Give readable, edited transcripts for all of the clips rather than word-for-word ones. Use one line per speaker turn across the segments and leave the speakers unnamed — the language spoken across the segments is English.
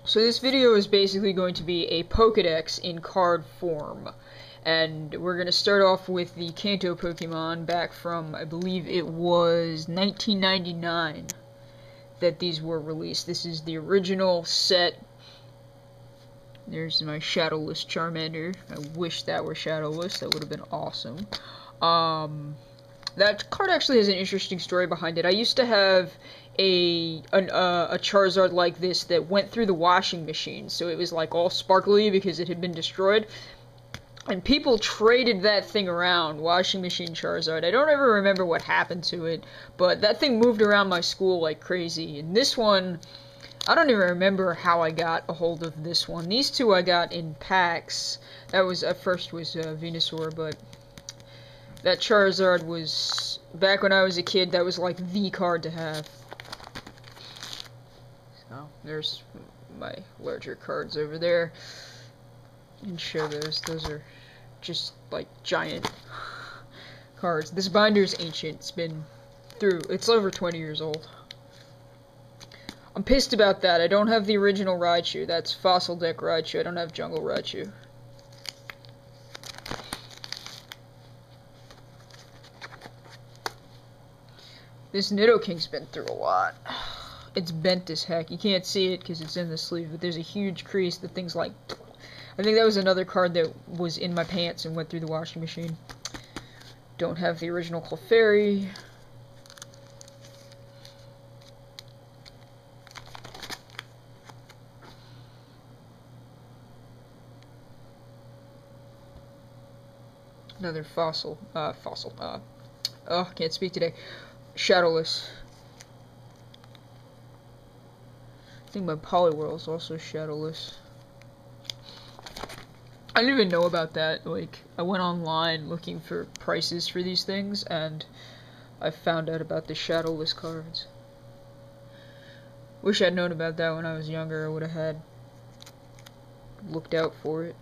So this video is basically going to be a Pokedex in card form. And we're going to start off with the Kanto Pokemon back from, I believe it was 1999 that these were released. This is the original set. There's my Shadowless Charmander. I wish that were Shadowless. That would have been awesome. That card actually has an interesting story behind it. I used to have a Charizard like this that went through the washing machine, so it was like all sparkly because it had been destroyed. And people traded that thing around, washing machine Charizard. I don't ever remember what happened to it, but that thing moved around my school like crazy. And this one, I don't even remember how I got a hold of this one. These two I got in packs. That was, at first was Venusaur, but that Charizard was, back when I was a kid, that was like the card to have. So, there's my larger cards over there. And show those are just like giant cards. This binder's ancient. It's been through, it's over 20 years old. I'm pissed about that. I don't have the original Raichu. That's Fossil Deck Raichu. I don't have Jungle Raichu. This Nidoking's been through a lot. It's bent as heck. You can't see it because it's in the sleeve, but there's a huge crease. The thing's like, I think that was another card that was in my pants and went through the washing machine. Don't have the original Clefairy. Another can't speak today. Shadowless. I think my Poliwhirl is also Shadowless. I didn't even know about that. Like, I went online looking for prices for these things, and I found out about the Shadowless cards. Wish I'd known about that when I was younger. I would have looked out for it.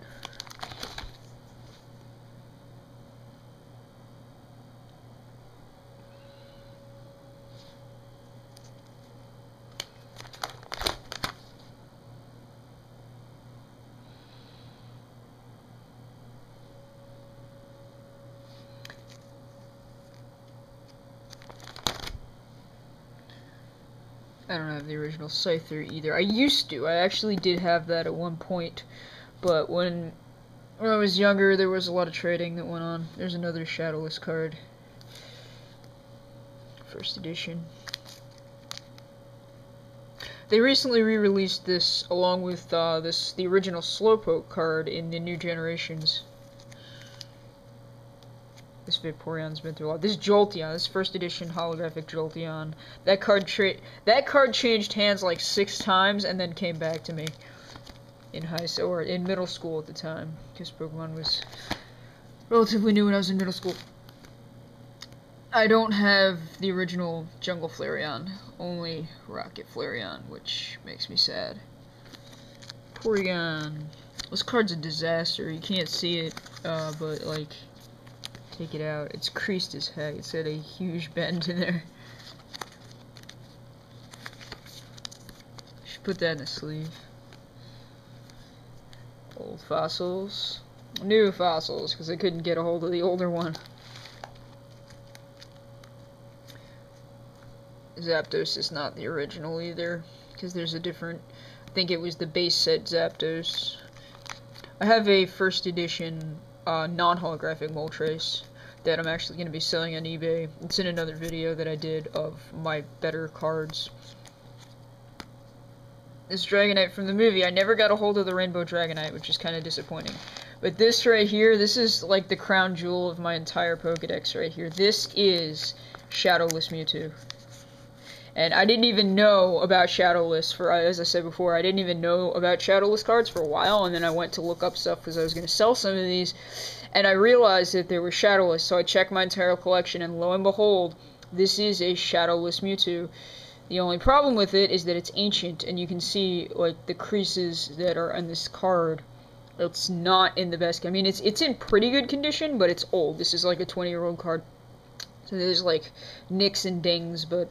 I don't have the original Scyther either. I used to. I actually did have that at one point. But when I was younger, there was a lot of trading that went on. There's another Shadowless card. First edition. They recently re-released this along with the original Slowpoke card in the new generations. This Vaporeon's been through a lot. This Jolteon, this first edition holographic Jolteon. That card changed hands like 6 times and then came back to me in in middle school at the time, because Pokemon was relatively new when I was in middle school. I don't have the original Jungle Flareon, only Rocket Flareon, which makes me sad. Porygon. This card's a disaster. You can't see it, but like, take it out. It's creased as heck. It's got a huge bend in there. Should put that in a sleeve. Old fossils. New fossils, because I couldn't get a hold of the older one. Zapdos is not the original either, because there's a different, I think it was the base set Zapdos. I have a first edition non-holographic Moltres that I'm actually going to be selling on eBay. It's in another video that I did of my better cards. This Dragonite from the movie, I never got a hold of the Rainbow Dragonite, which is kind of disappointing. But this right here, this is like the crown jewel of my entire Pokedex right here. This is Shadowless Mewtwo. And I didn't even know about Shadowless as I said before, I didn't even know about Shadowless cards for a while, and then I went to look up stuff because I was going to sell some of these, and I realized that they were Shadowless, so I checked my entire collection, and lo and behold, this is a Shadowless Mewtwo. The only problem with it is that it's ancient, and you can see, like, the creases that are on this card. It's not in the best, I mean, it's in pretty good condition, but it's old. This is like a 20-year-old card, so there's, like, nicks and dings, but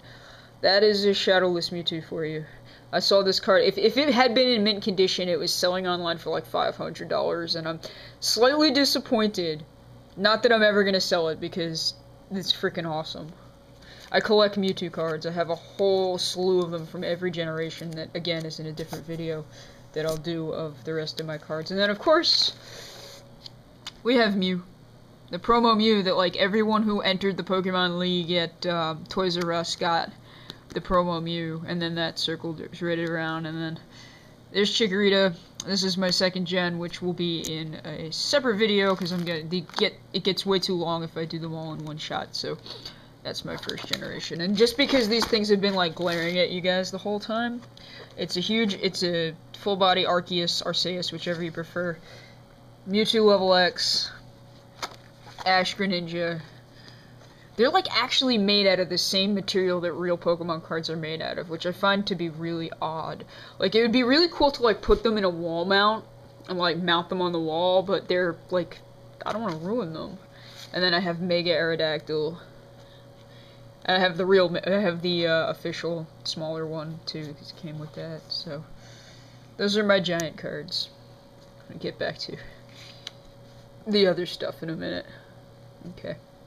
that is a Shadowless Mewtwo for you. I saw this card. If it had been in mint condition, it was selling online for like $500, and I'm slightly disappointed. Not that I'm ever going to sell it, because it's freaking awesome. I collect Mewtwo cards. I have a whole slew of them from every generation that, again, is in a different video that I'll do of the rest of my cards. And then, of course, we have Mew. The promo Mew that, like, everyone who entered the Pokemon League at Toys R Us got the promo Mew, and then that circled right around, and then there's Chikorita. This is my second gen, which will be in a separate video, because it gets way too long if I do them all in one shot, so that's my first generation. And just because these things have been, like, glaring at you guys the whole time, it's a full body Arceus, whichever you prefer, Mewtwo level X, Ash Greninja. They're, like, actually made out of the same material that real Pokemon cards are made out of, which I find to be really odd. Like, it would be really cool to, like, put them in a wall mount and, like, mount them on the wall, but they're, like, I don't want to ruin them. And then I have Mega Aerodactyl. I have the official smaller one, too, because it came with that, so those are my giant cards. I'm gonna get back to the other stuff in a minute. Okay.